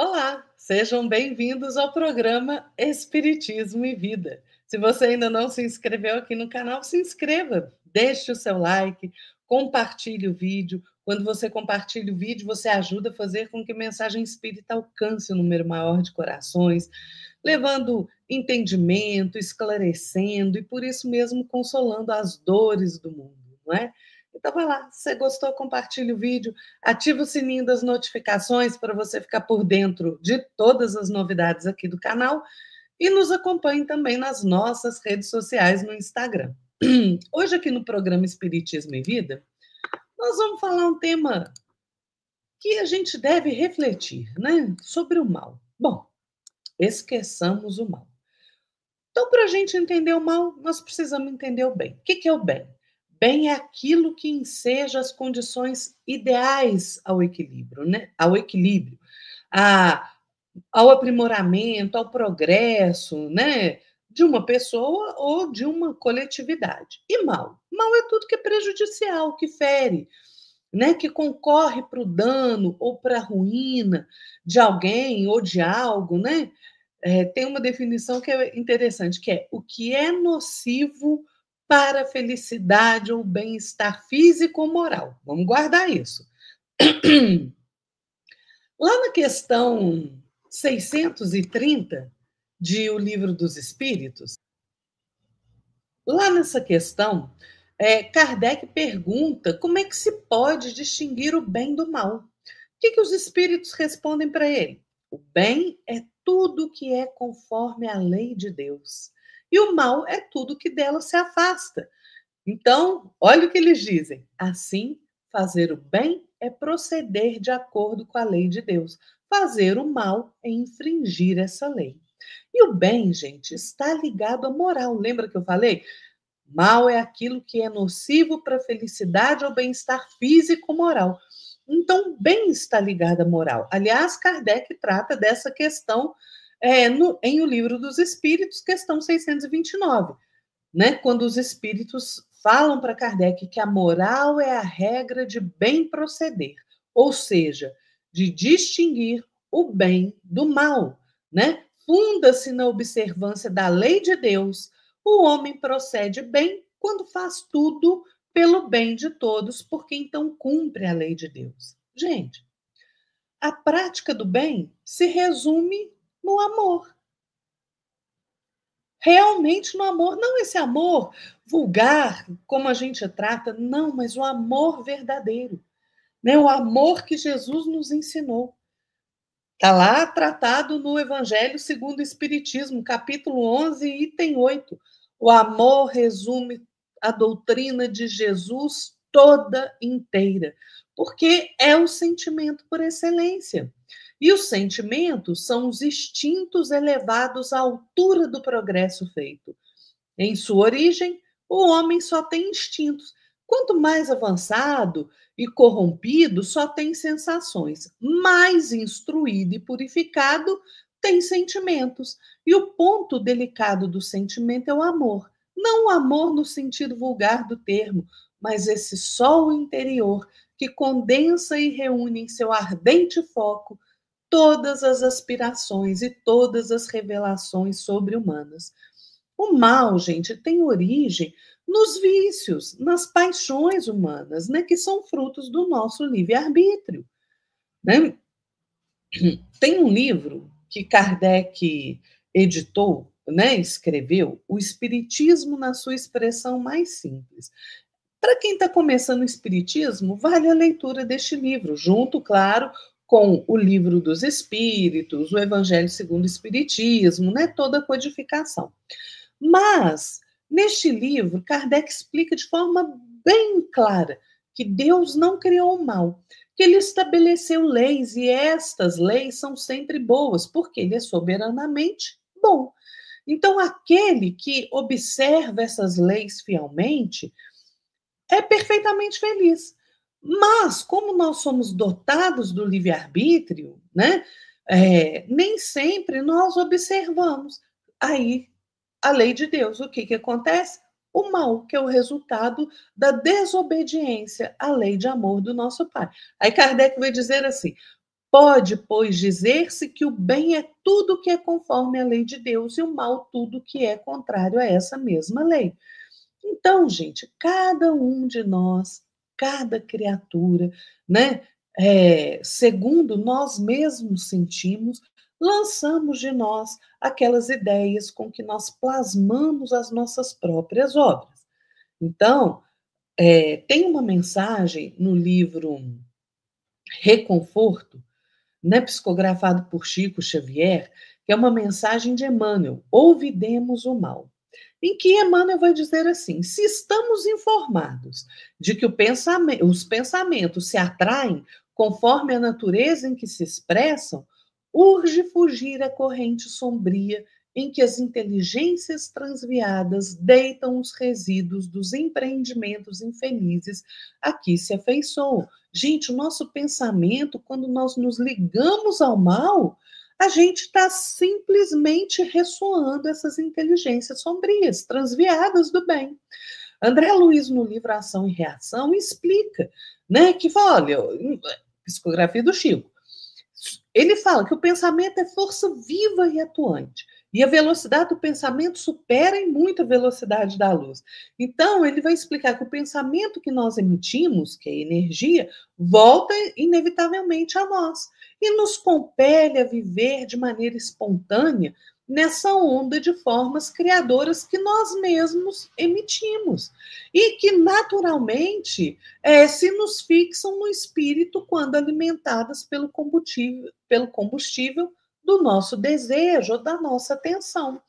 Olá, sejam bem-vindos ao programa Espiritismo e Vida. Se você ainda não se inscreveu aqui no canal, se inscreva, deixe o seu like, compartilhe o vídeo. Quando você compartilha o vídeo, você ajuda a fazer com que a mensagem espírita alcance um número maior de corações, levando entendimento, esclarecendo e, por isso mesmo, consolando as dores do mundo, não é? Então, vai lá, se você gostou, compartilhe o vídeo, ativa o sininho das notificações para você ficar por dentro de todas as novidades aqui do canal e nos acompanhe também nas nossas redes sociais no Instagram. Hoje, aqui no programa Espiritismo e Vida, nós vamos falar um tema que a gente deve refletir, né? Sobre o mal. Bom, esqueçamos o mal. Então, para a gente entender o mal, nós precisamos entender o bem. O que é o bem? Bem é aquilo que enseja as condições ideais ao equilíbrio, né? Ao equilíbrio, ao aprimoramento, ao progresso, né? De uma pessoa ou de uma coletividade. E mal? Mal é tudo que é prejudicial, que fere, né? Que concorre para o dano ou para a ruína de alguém ou de algo, né? Tem uma definição que é interessante, que é o que é nocivo para a felicidade ou bem-estar físico ou moral. Vamos guardar isso. Lá na questão 630 de O Livro dos Espíritos, lá nessa questão, Kardec pergunta como é que se pode distinguir o bem do mal. O que os espíritos respondem para ele? O bem é tudo que é conforme a lei de Deus. E o mal é tudo que dela se afasta. Então, olha o que eles dizem. Assim, fazer o bem é proceder de acordo com a lei de Deus. Fazer o mal é infringir essa lei. E o bem, gente, está ligado à moral. Lembra que eu falei? Mal é aquilo que é nocivo para a felicidade ou bem-estar físico ou moral. Então, bem está ligado à moral. Aliás, Kardec trata dessa questão em O Livro dos Espíritos, questão 629, né? Quando os espíritos falam para Kardec que a moral é a regra de bem proceder, ou seja, de distinguir o bem do mal, né? Funda-se na observância da lei de Deus. O homem procede bem quando faz tudo pelo bem de todos, porque então cumpre a lei de Deus. Gente, a prática do bem se resume no amor. Realmente no amor, não esse amor vulgar, como a gente trata, não, mas o amor verdadeiro, né? O amor que Jesus nos ensinou. Está lá tratado no Evangelho segundo o Espiritismo, capítulo 11, item 8. O amor resume a doutrina de Jesus toda inteira, porque é o sentimento por excelência. E os sentimentos são os instintos elevados à altura do progresso feito. Em sua origem, o homem só tem instintos. Quanto mais avançado e corrompido, só tem sensações. Mais instruído e purificado, tem sentimentos. E o ponto delicado do sentimento é o amor. Não o amor no sentido vulgar do termo, mas esse sol interior que condensa e reúne em seu ardente foco todas as aspirações e todas as revelações sobre-humanas. O mal, gente, tem origem nos vícios, nas paixões humanas, né, que são frutos do nosso livre-arbítrio, né? Tem um livro que Kardec editou, né, escreveu, O Espiritismo na sua expressão mais simples. Para quem está começando o Espiritismo, vale a leitura deste livro, junto, claro, com o Livro dos Espíritos, o Evangelho segundo o Espiritismo, né, toda a codificação. Mas, neste livro, Kardec explica de forma bem clara que Deus não criou o mal, que ele estabeleceu leis e estas leis são sempre boas, porque ele é soberanamente bom. Então, aquele que observa essas leis fielmente é perfeitamente feliz. Mas, como nós somos dotados do livre-arbítrio, né, nem sempre nós observamos. Aí a lei de Deus. O que acontece? O mal, que é o resultado da desobediência à lei de amor do nosso Pai. Aí Kardec vai dizer assim: Pode, pois, dizer-se que o bem é tudo que é conforme a lei de Deus e o mal tudo que é contrário a essa mesma lei. Então, gente, cada um de nós, cada criatura, né, segundo nós mesmos sentimos, lançamos de nós aquelas ideias com que nós plasmamos as nossas próprias obras. Então, tem uma mensagem no livro Reconforto, né, psicografado por Chico Xavier, que é uma mensagem de Emmanuel: ouvidemos o mal. Em que Emmanuel vai dizer assim: se estamos informados de que os pensamentos se atraem conforme a natureza em que se expressam, urge fugir à corrente sombria em que as inteligências transviadas deitam os resíduos dos empreendimentos infelizes a que se afeiçoam. Gente, o nosso pensamento, quando nós nos ligamos ao mal, a gente está simplesmente ressoando essas inteligências sombrias, transviadas do bem. André Luiz, no livro Ação e Reação, explica, né, que fala, olha, psicografia do Chico, ele fala que o pensamento é força viva e atuante. E a velocidade do pensamento supera em muito a velocidade da luz. Então, ele vai explicar que o pensamento que nós emitimos, que é energia, volta inevitavelmente a nós e nos compele a viver de maneira espontânea nessa onda de formas criadoras que nós mesmos emitimos e que naturalmente se nos fixam no espírito quando alimentadas pelo combustível do nosso desejo, da nossa atenção,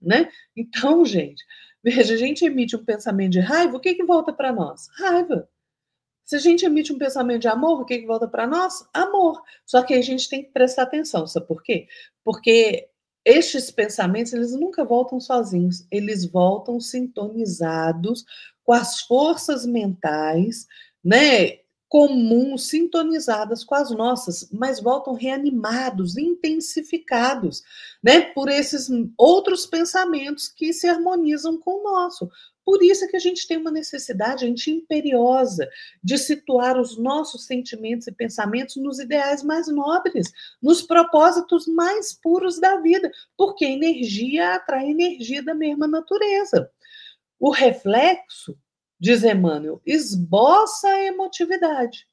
né? Então, gente, veja, a gente emite um pensamento de raiva, o que que volta para nós? Raiva. Se a gente emite um pensamento de amor, o que que volta para nós? Amor. Só que a gente tem que prestar atenção, sabe por quê? Porque estes pensamentos, eles nunca voltam sozinhos, eles voltam sintonizados com as forças mentais, né, comuns, sintonizadas com as nossas, mas voltam reanimados, intensificados, né, por esses outros pensamentos que se harmonizam com o nosso. Por isso é que a gente tem uma necessidade, a gente imperiosa, de situar os nossos sentimentos e pensamentos nos ideais mais nobres, nos propósitos mais puros da vida, porque energia atrai energia da mesma natureza. O reflexo, diz Emmanuel, esboça a emotividade,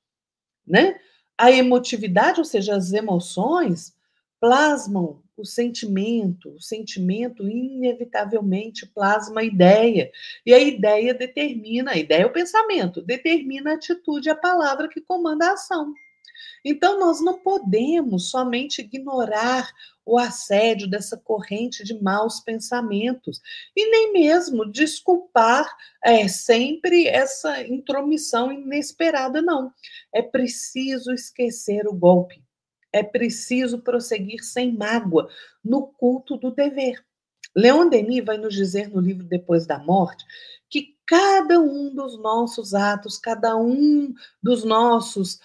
né? A emotividade, ou seja, as emoções, plasmam o sentimento inevitavelmente plasma a ideia, e a ideia determina, a ideia é o pensamento, determina a atitude, a palavra que comanda a ação. Então, nós não podemos somente ignorar o assédio dessa corrente de maus pensamentos e nem mesmo desculpar sempre essa intromissão inesperada, não. É preciso esquecer o golpe. É preciso prosseguir sem mágoa no culto do dever. Leon Denis vai nos dizer no livro Depois da Morte que cada um dos nossos atos, cada um dos nossos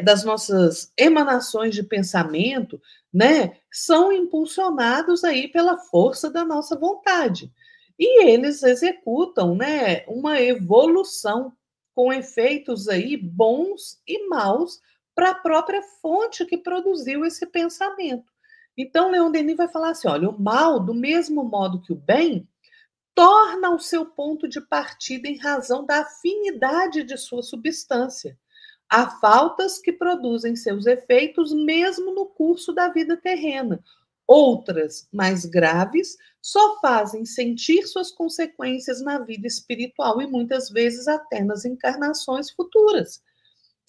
das nossas emanações de pensamento, né, são impulsionados aí pela força da nossa vontade. E eles executam, né, uma evolução com efeitos aí bons e maus para a própria fonte que produziu esse pensamento. Então, Leon Denis vai falar assim: olha, o mal, do mesmo modo que o bem, torna o seu ponto de partida em razão da afinidade de sua substância. Há faltas que produzem seus efeitos mesmo no curso da vida terrena. Outras, mais graves, só fazem sentir suas consequências na vida espiritual e muitas vezes até nas encarnações futuras.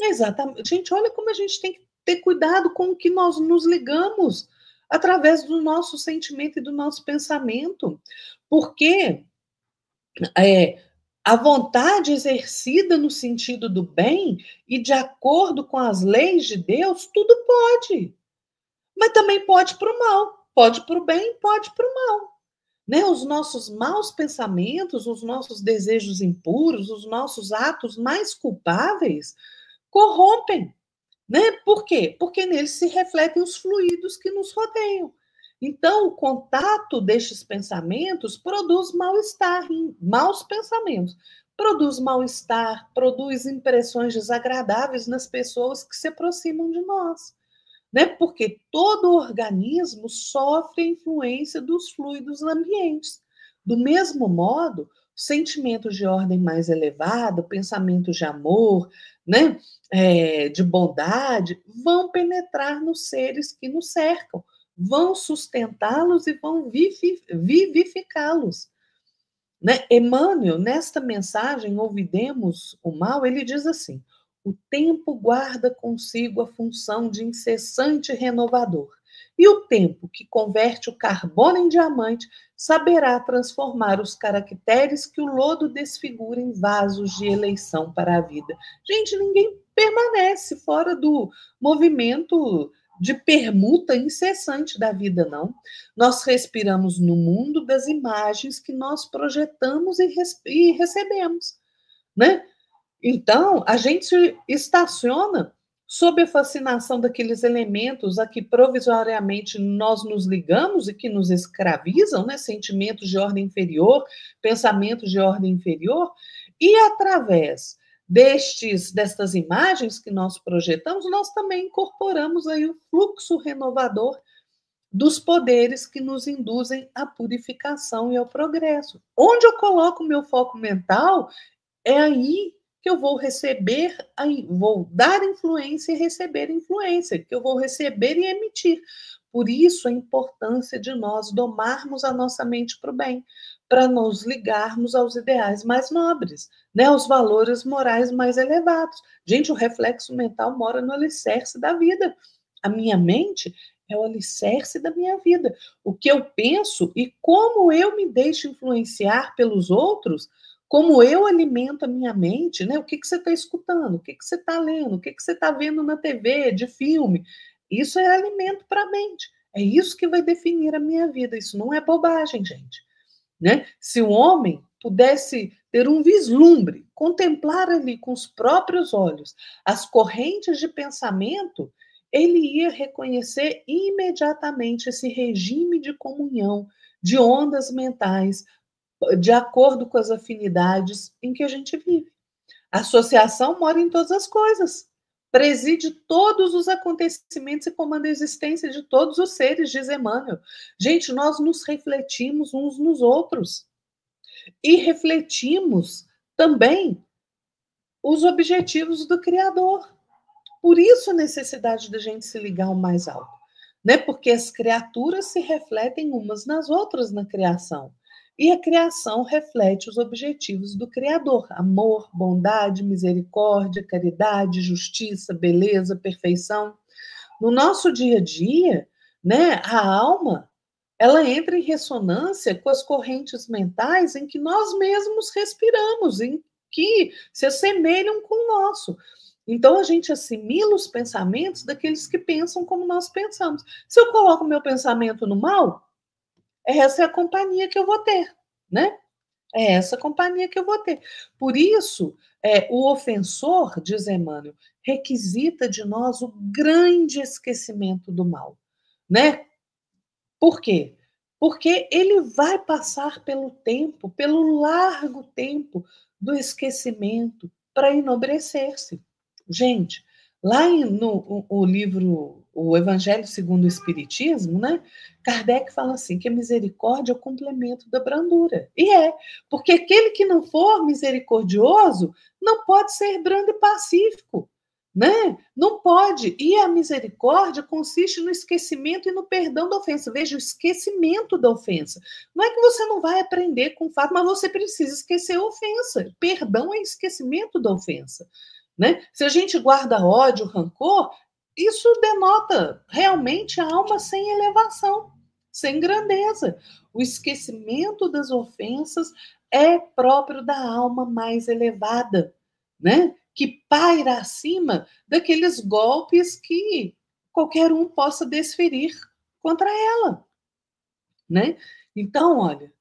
Exatamente. Gente, olha como a gente tem que ter cuidado com o que nós nos ligamos através do nosso sentimento e do nosso pensamento. Porque a vontade exercida no sentido do bem e de acordo com as leis de Deus, tudo pode. Mas também pode para o mal. Pode para o bem, pode para o mal. Né? Os nossos maus pensamentos, os nossos desejos impuros, os nossos atos mais culpáveis corrompem. Né? Por quê? Porque neles se refletem os fluidos que nos rodeiam. Então, o contato destes pensamentos produz mal-estar, maus pensamentos. Produz mal-estar, produz impressões desagradáveis nas pessoas que se aproximam de nós. né? Porque todo organismo sofre a influência dos fluidos ambientes. Do mesmo modo, sentimentos de ordem mais elevada, pensamentos de amor, né? De bondade, vão penetrar nos seres que nos cercam, vão sustentá-los e vão vivificá-los. Né? Emmanuel, nesta mensagem, Ouvidemos o Mal, ele diz assim: o tempo guarda consigo a função de incessante renovador, e o tempo que converte o carbono em diamante saberá transformar os caracteres que o lodo desfigura em vasos de eleição para a vida. Gente, ninguém permanece fora do movimento de permuta incessante da vida, não. Nós respiramos no mundo das imagens que nós projetamos e recebemos, né? Então, a gente estaciona sob a fascinação daqueles elementos a que provisoriamente nós nos ligamos e que nos escravizam, né? Sentimentos de ordem inferior, pensamentos de ordem inferior, e através destas imagens que nós projetamos, nós também incorporamos aí o fluxo renovador dos poderes que nos induzem à purificação e ao progresso. Onde eu coloco o meu foco mental, é aí que eu vou receber, vou dar influência e receber influência, que eu vou receber e emitir. Por isso a importância de nós domarmos a nossa mente para o bem, para nos ligarmos aos ideais mais nobres, né, aos valores morais mais elevados. Gente, o reflexo mental mora no alicerce da vida. A minha mente é o alicerce da minha vida. O que eu penso e como eu me deixo influenciar pelos outros, como eu alimento a minha mente, né? O que você está escutando, o que você está lendo, o que você está vendo na TV, de filme. Isso é alimento para a mente. É isso que vai definir a minha vida. Isso não é bobagem, gente. Né? Se o homem pudesse ter um vislumbre, contemplar ali com os próprios olhos as correntes de pensamento, ele ia reconhecer imediatamente esse regime de comunhão, de ondas mentais, de acordo com as afinidades em que a gente vive. A associação mora em todas as coisas, preside todos os acontecimentos e comanda a existência de todos os seres, diz Emmanuel. Gente, nós nos refletimos uns nos outros e refletimos também os objetivos do Criador. Por isso a necessidade da gente se ligar ao mais alto, né? Porque as criaturas se refletem umas nas outras na criação. E a criação reflete os objetivos do Criador: amor, bondade, misericórdia, caridade, justiça, beleza, perfeição. No nosso dia a dia, né, a alma, ela entra em ressonância com as correntes mentais em que nós mesmos respiramos, em que se assemelham com o nosso. Então, a gente assimila os pensamentos daqueles que pensam como nós pensamos. Se eu coloco meu pensamento no mal, essa é a companhia que eu vou ter, né? É essa companhia que eu vou ter. Por isso, o ofensor, diz Emmanuel, requisita de nós o grande esquecimento do mal, né? Por quê? Porque ele vai passar pelo tempo, pelo largo tempo do esquecimento, para enobrecer-se. Gente, lá no o livro O Evangelho segundo o Espiritismo, né, Kardec fala assim, que a misericórdia é o complemento da brandura. E porque aquele que não for misericordioso não pode ser brando e pacífico, né? Não pode. E a misericórdia consiste no esquecimento e no perdão da ofensa. Veja, o esquecimento da ofensa. Não é que você não vai aprender com o fato, mas você precisa esquecer a ofensa. Perdão é esquecimento da ofensa, né? Se a gente guarda ódio, rancor, isso denota realmente a alma sem elevação, sem grandeza. O esquecimento das ofensas é próprio da alma mais elevada, né? Que paira acima daqueles golpes que qualquer um possa desferir contra ela, né? Então, olha,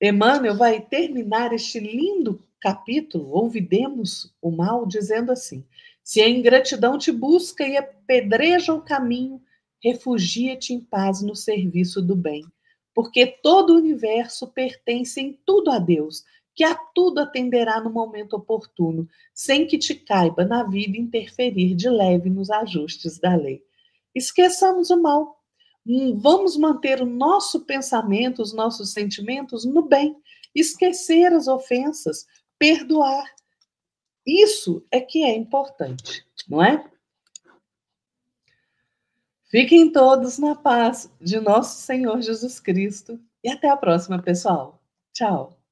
Emmanuel vai terminar este lindo capítulo, Ouvidemos o Mal, dizendo assim: se a ingratidão te busca e apedreja o caminho, refugia-te em paz no serviço do bem, porque todo o universo pertence em tudo a Deus, que a tudo atenderá no momento oportuno, sem que te caiba na vida interferir de leve nos ajustes da lei. Esqueçamos o mal. Vamos manter o nosso pensamento, os nossos sentimentos no bem. Esquecer as ofensas, perdoar. Isso é que é importante, não é? Fiquem todos na paz de nosso Senhor Jesus Cristo e até a próxima, pessoal. Tchau.